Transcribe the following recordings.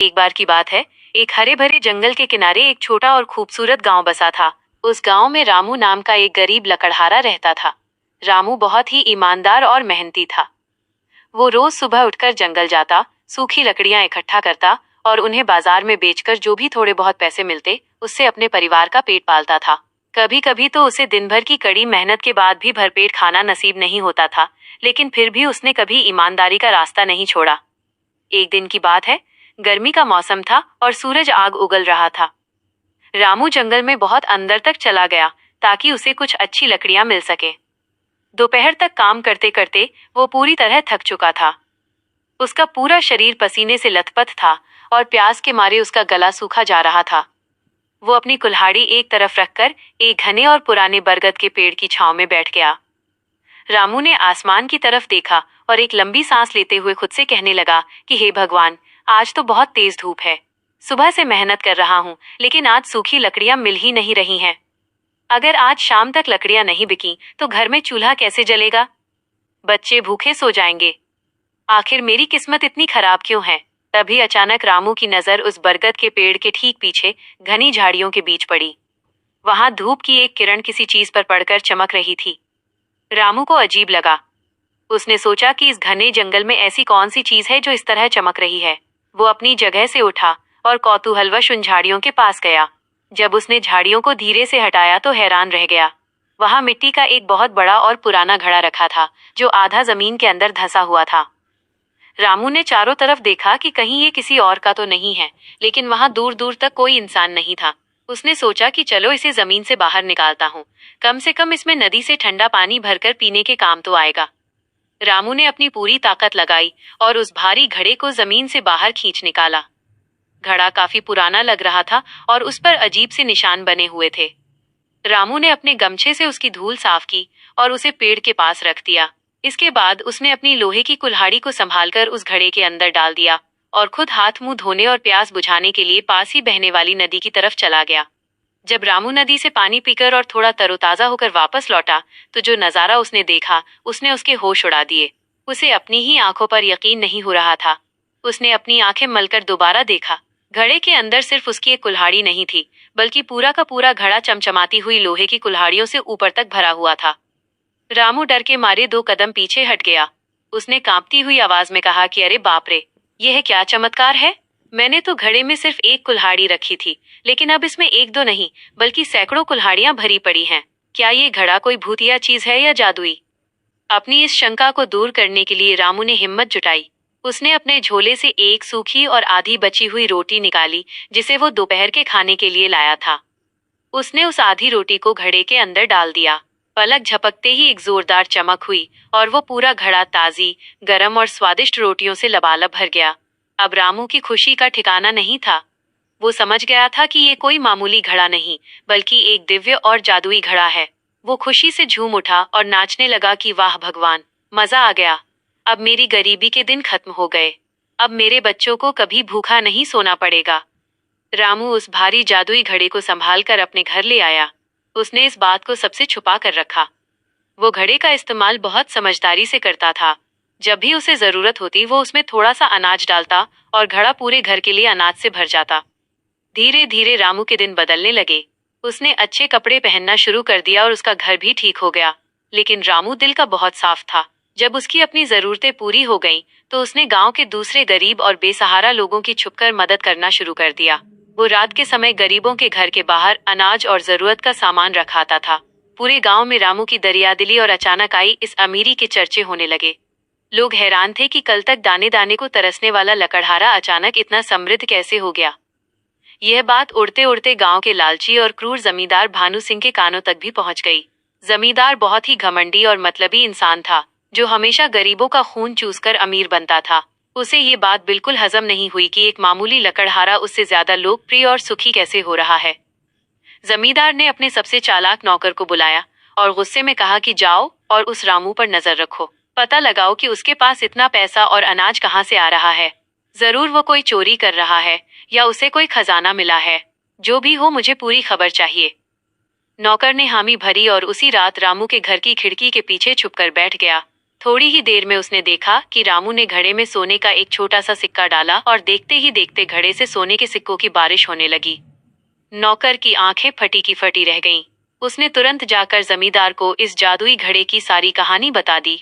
एक बार की बात है, एक हरे भरे जंगल के किनारे एक छोटा और खूबसूरत गांव बसा था। उस गांव में रामू नाम का एक गरीब लकड़हारा रहता था। रामू बहुत ही ईमानदार और मेहनती था। वो रोज सुबह उठकर जंगल जाता, सूखी लकड़ियां इकट्ठा करता और उन्हें बाजार में बेचकर जो भी थोड़े बहुत पैसे मिलते उससे अपने परिवार का पेट पालता था। कभी कभी तो उसे दिन भर की कड़ी मेहनत के बाद भी भरपेट खाना नसीब नहीं होता था, लेकिन फिर भी उसने कभी ईमानदारी का रास्ता नहीं छोड़ा। एक दिन की बात है, गर्मी का मौसम था और सूरज आग उगल रहा था। रामू जंगल में बहुत अंदर तक चला गया ताकि उसे कुछ अच्छी लकड़ियां मिल सके। दोपहर तक काम करते करते वो पूरी तरह थक चुका था। उसका पूरा शरीर पसीने से लथपथ था और प्यास के मारे उसका गला सूखा जा रहा था। वो अपनी कुल्हाड़ी एक तरफ रखकर एक घने और पुराने बरगद के पेड़ की छांव में बैठ गया। रामू ने आसमान की तरफ देखा और एक लंबी सांस लेते हुए खुद से कहने लगा कि हे भगवान, आज तो बहुत तेज धूप है। सुबह से मेहनत कर रहा हूँ, लेकिन आज सूखी लकड़ियां मिल ही नहीं रही हैं। अगर आज शाम तक लकड़ियां नहीं बिकी तो घर में चूल्हा कैसे जलेगा? बच्चे भूखे सो जाएंगे। आखिर मेरी किस्मत इतनी खराब क्यों है? तभी अचानक रामू की नजर उस बरगद के पेड़ के ठीक पीछे घनी झाड़ियों के बीच पड़ी। वहां धूप की एक किरण किसी चीज पर पड़कर चमक रही थी। रामू को अजीब लगा। उसने सोचा कि इस घने जंगल में ऐसी कौन सी चीज है जो इस तरह चमक रही है। वो अपनी जगह से उठा और कौतूहलवश उन झाड़ियों के पास गया। जब उसने झाड़ियों को धीरे से हटाया तो हैरान रह गया। वहां मिट्टी का एक बहुत बड़ा और पुराना घड़ा रखा था जो आधा जमीन के अंदर धंसा हुआ था। रामू ने चारों तरफ देखा कि कहीं ये किसी और का तो नहीं है, लेकिन वहां दूर दूर तक कोई इंसान नहीं था। उसने सोचा कि चलो इसे जमीन से बाहर निकालता हूँ, कम से कम इसमें नदी से ठंडा पानी भरकर पीने के काम तो आएगा। रामू ने अपनी पूरी ताकत लगाई और उस भारी घड़े को जमीन से बाहर खींच निकाला। घड़ा काफी पुराना लग रहा था और उस पर अजीब से निशान बने हुए थे। रामू ने अपने गमछे से उसकी धूल साफ की और उसे पेड़ के पास रख दिया। इसके बाद उसने अपनी लोहे की कुल्हाड़ी को संभालकर उस घड़े के अंदर डाल दिया और खुद हाथ मुंह धोने और प्यास बुझाने के लिए पास ही बहने वाली नदी की तरफ चला गया। जब रामू नदी से पानी पीकर और थोड़ा तरोताजा होकर वापस लौटा तो जो नजारा उसने देखा उसने उसके होश उड़ा दिए। उसे अपनी ही आंखों पर यकीन नहीं हो रहा था। उसने अपनी आंखें मलकर दोबारा देखा। घड़े के अंदर सिर्फ उसकी एक कुल्हाड़ी नहीं थी, बल्कि पूरा का पूरा घड़ा चमचमाती हुई लोहे की कुल्हाड़ियों से ऊपर तक भरा हुआ था। रामू डर के मारे 2 कदम पीछे हट गया। उसने कांपती हुई आवाज में कहा कि अरे बाप रे, यह क्या चमत्कार है? मैंने तो घड़े में सिर्फ एक कुल्हाड़ी रखी थी, लेकिन अब इसमें एक दो नहीं बल्कि सैकड़ों कुल्हाड़ियां भरी पड़ी हैं। क्या ये घड़ा कोई भूतिया चीज है या जादुई? अपनी इस शंका को दूर करने के लिए रामू ने हिम्मत जुटाई। उसने अपने झोले से एक सूखी और आधी बची हुई रोटी निकाली जिसे वो दोपहर के खाने के लिए लाया था। उसने उस आधी रोटी को घड़े के अंदर डाल दिया। पलक झपकते ही एक जोरदार चमक हुई और वो पूरा घड़ा ताजी, गरम और स्वादिष्ट रोटियों से लबालब भर गया। अब रामू की खुशी का ठिकाना नहीं था। वो समझ गया था कि ये कोई मामूली घड़ा नहीं, बल्कि एक दिव्य और जादुई घड़ा है। वो खुशी से झूम उठा और नाचने लगा कि वाह भगवान, मजा आ गया। अब मेरी गरीबी के दिन खत्म हो गए। अब मेरे बच्चों को कभी भूखा नहीं सोना पड़ेगा। रामू उस भारी जादुई घड़े को संभाल कर अपने घर ले आया। उसने इस बात को सबसे छुपा कर रखा। वो घड़े का इस्तेमाल बहुत समझदारी से करता था। जब भी उसे जरूरत होती वो उसमें थोड़ा सा अनाज डालता और घड़ा पूरे घर के लिए अनाज से भर जाता। धीरे धीरे रामू के दिन बदलने लगे। उसने अच्छे कपड़े पहनना शुरू कर दिया और उसका घर भी ठीक हो गया। लेकिन रामू दिल का बहुत साफ था। जब उसकी अपनी जरूरतें पूरी हो गईं, तो उसने गांव के दूसरे गरीब और बेसहारा लोगों की छुपकर मदद करना शुरू कर दिया। वो रात के समय गरीबों के घर के बाहर अनाज और जरूरत का सामान रखाता था। पूरे गांव में रामू की दरियादिली और अचानक आई इस अमीरी के चर्चे होने लगे। लोग हैरान थे कि कल तक दाने दाने को तरसने वाला लकड़हारा अचानक इतना समृद्ध कैसे हो गया। यह बात उड़ते उड़ते गांव के लालची और क्रूर जमींदार भानु सिंह के कानों तक भी पहुंच गई। जमींदार बहुत ही घमंडी और मतलबी इंसान था, जो हमेशा गरीबों का खून चूसकर अमीर बनता था। उसे ये बात बिल्कुल हजम नहीं हुई कि एक मामूली लकड़हारा उससे ज्यादा लोकप्रिय और सुखी कैसे हो रहा है। जमींदार ने अपने सबसे चालाक नौकर को बुलाया और गुस्से में कहा कि जाओ और उस रामू पर नजर रखो। पता लगाओ कि उसके पास इतना पैसा और अनाज कहाँ से आ रहा है। जरूर वो कोई चोरी कर रहा है या उसे कोई खजाना मिला है। जो भी हो, मुझे पूरी खबर चाहिए। नौकर ने हामी भरी और उसी रात रामू के घर की खिड़की के पीछे छुपकर बैठ गया। थोड़ी ही देर में उसने देखा कि रामू ने घड़े में सोने का एक छोटा सा सिक्का डाला और देखते ही देखते घड़े से सोने के सिक्कों की बारिश होने लगी। नौकर की आंखें फटी की फटी रह गईं। उसने तुरंत जाकर जमींदार को इस जादुई घड़े की सारी कहानी बता दी।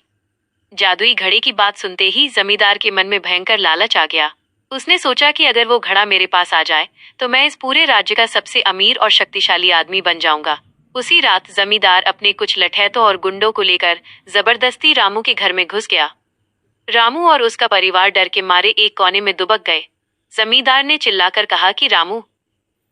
जादुई घड़े की बात सुनते ही जमींदार के मन में भयंकर लालच आ गया। उसने सोचा कि अगर वो घड़ा मेरे पास आ जाए तो मैं इस पूरे राज्य का सबसे अमीर और शक्तिशाली आदमी बन जाऊंगा। उसी रात जमींदार अपने कुछ लठैतों और गुंडों को लेकर जबरदस्ती रामू के घर में घुस गया। रामू और उसका परिवार डर के मारे एक कोने में दुबक गए। जमींदार ने चिल्लाकर कहा कि रामू,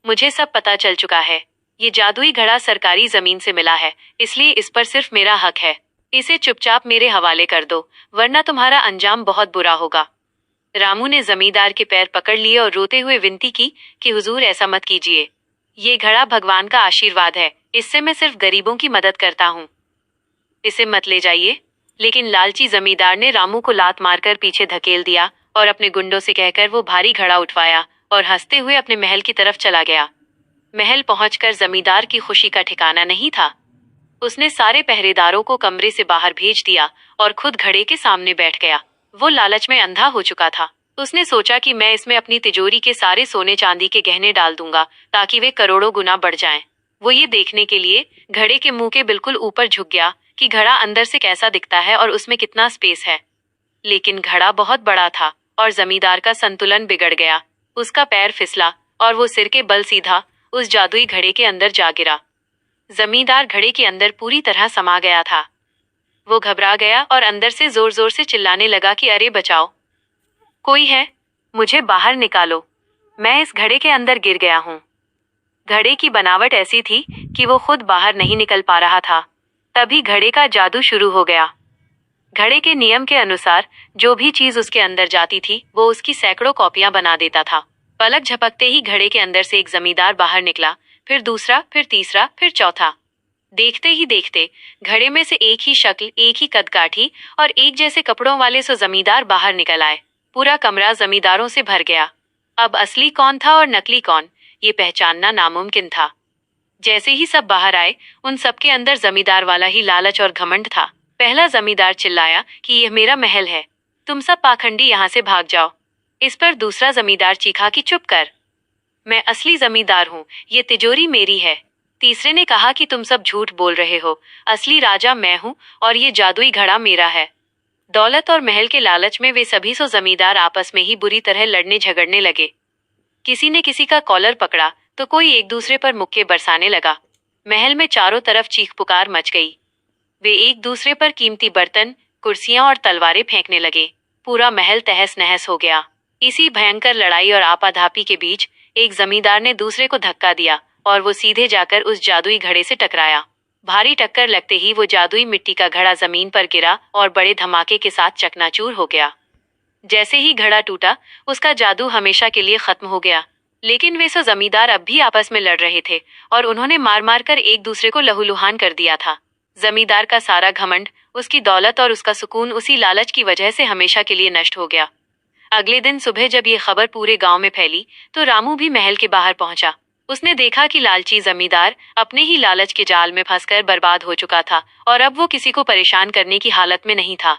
मुझे सब पता चल चुका है। ये जादुई घड़ा सरकारी जमीन से मिला है, इसलिए इस पर सिर्फ मेरा हक है। इसे चुपचाप मेरे हवाले कर दो, वरना तुम्हारा अंजाम बहुत बुरा होगा। रामू ने जमींदार के पैर पकड़ लिए और रोते हुए विनती की कि हुजूर, ऐसा मत कीजिए। ये घड़ा भगवान का आशीर्वाद है, इससे मैं सिर्फ गरीबों की मदद करता हूँ। इसे मत ले जाइए। लेकिन लालची जमींदार ने रामू को लात मारकर पीछे धकेल दिया और अपने गुंडों से कहकर वो भारी घड़ा उठवाया और हंसते हुए अपने महल की तरफ चला गया। महल पहुंचकर जमींदार की खुशी का ठिकाना नहीं था। उसने सारे पहरेदारों को कमरे से बाहर भेज दिया और खुद घड़े के सामने बैठ गया। वो लालच में अंधा हो चुका था। उसने सोचा कि मैं इसमें अपनी तिजोरी के सारे सोने चांदी के गहने डाल दूंगा ताकि वे करोड़ों गुना बढ़ जाएं। वो ये देखने के लिए घड़े के मुंह के बिल्कुल ऊपर झुक गया कि घड़ा अंदर से कैसा दिखता है और उसमें कितना स्पेस है। लेकिन घड़ा बहुत बड़ा था और जमींदार का संतुलन बिगड़ गया। उसका पैर फिसला और वो सिर के बल सीधा उस जादुई घड़े के अंदर जा गिरा। जमींदार घड़े के अंदर पूरी तरह समा गया था। वो घबरा गया और अंदर से जोर जोर से चिल्लाने लगा कि अरे बचाओ, कोई है, मुझे बाहर निकालो, मैं इस घड़े के अंदर गिर गया हूँ। घड़े की बनावट ऐसी थी कि वो खुद बाहर नहीं निकल पा रहा था। तभी घड़े का जादू शुरू हो गया। घड़े के नियम के अनुसार जो भी चीज उसके अंदर जाती थी वो उसकी सैकड़ों कॉपियां बना देता था। पलक झपकते ही घड़े के अंदर से एक जमींदार बाहर निकला, फिर दूसरा, फिर तीसरा, फिर चौथा। देखते ही देखते घड़े में से एक ही शक्ल, एक ही कदकाठी और एक जैसे कपड़ों वाले सो जमींदार बाहर निकल आए। पूरा कमरा जमींदारों से भर गया। अब असली कौन था और नकली कौन, ये पहचानना नामुमकिन था। जैसे ही सब बाहर आए, उन सबके अंदर जमींदार वाला ही लालच और घमंड था। पहला जमींदार चिल्लाया कि यह मेरा महल है, तुम सब पाखंडी यहाँ से भाग जाओ। इस पर दूसरा जमींदार चीखा कि चुप कर, मैं असली जमींदार हूँ, ये तिजोरी मेरी है। तीसरे ने कहा कि तुम सब झूठ बोल रहे हो, असली राजा मैं हूँ और ये जादुई घड़ा मेरा है। दौलत और महल के लालच में वे सभी सो जमींदार आपस में ही बुरी तरह लड़ने झगड़ने लगे। किसी ने किसी का कॉलर पकड़ा तो कोई एक दूसरे पर मुक्के बरसाने लगा। महल में चारों तरफ चीख पुकार मच गई। वे एक दूसरे पर कीमती बर्तन, कुर्सियां और तलवारें फेंकने लगे। पूरा महल तहस नहस हो गया। इसी भयंकर लड़ाई और आपाधापी के बीच एक जमींदार ने दूसरे को धक्का दिया और वो सीधे जाकर उस जादुई घड़े से टकराया। भारी टक्कर लगते ही वो जादुई मिट्टी का घड़ा जमीन पर गिरा और बड़े धमाके के साथ चकनाचूर हो गया। जैसे ही घड़ा टूटा, उसका जादू हमेशा के लिए खत्म हो गया। लेकिन वे सो जमींदार अब भी आपस में लड़ रहे थे और उन्होंने मार मार कर एक दूसरे को लहूलुहान कर दिया था। जमींदार का सारा घमंड, उसकी दौलत और उसका सुकून उसी लालच की वजह से हमेशा के लिए नष्ट हो गया। अगले दिन सुबह जब ये खबर पूरे गांव में फैली तो रामू भी महल के बाहर पहुंचा। उसने देखा कि लालची जमींदार अपने ही लालच के जाल में फंसकर बर्बाद हो चुका था और अब वो किसी को परेशान करने की हालत में नहीं था।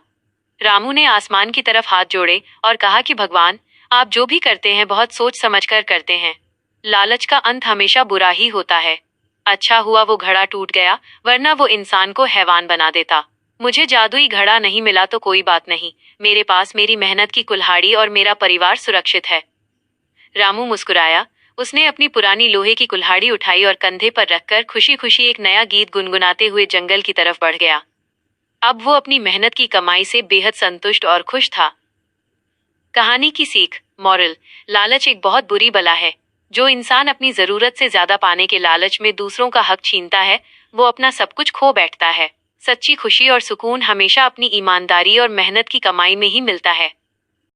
रामू ने आसमान की तरफ हाथ जोड़े और कहा कि भगवान, आप जो भी करते हैं बहुत सोच समझकर करते हैं। लालच का अंत हमेशा बुरा ही होता है। अच्छा हुआ वो घड़ा टूट गया, वरना वो इंसान को हैवान बना देता। मुझे जादुई घड़ा नहीं मिला तो कोई बात नहीं, मेरे पास मेरी मेहनत की कुल्हाड़ी और मेरा परिवार सुरक्षित है। रामू मुस्कुराया। उसने अपनी पुरानी लोहे की कुल्हाड़ी उठाई और कंधे पर रखकर खुशी खुशी एक नया गीत गुनगुनाते हुए जंगल की तरफ बढ़ गया। अब वो अपनी मेहनत की कमाई से बेहद संतुष्ट और खुश था। कहानी की सीख, मॉरल, लालच एक बहुत बुरी बला है। जो इंसान अपनी जरूरत से ज्यादा पाने के लालच में दूसरों का हक छीनता है, वो अपना सब कुछ खो बैठता है। सच्ची खुशी और सुकून हमेशा अपनी ईमानदारी और मेहनत की कमाई में ही मिलता है।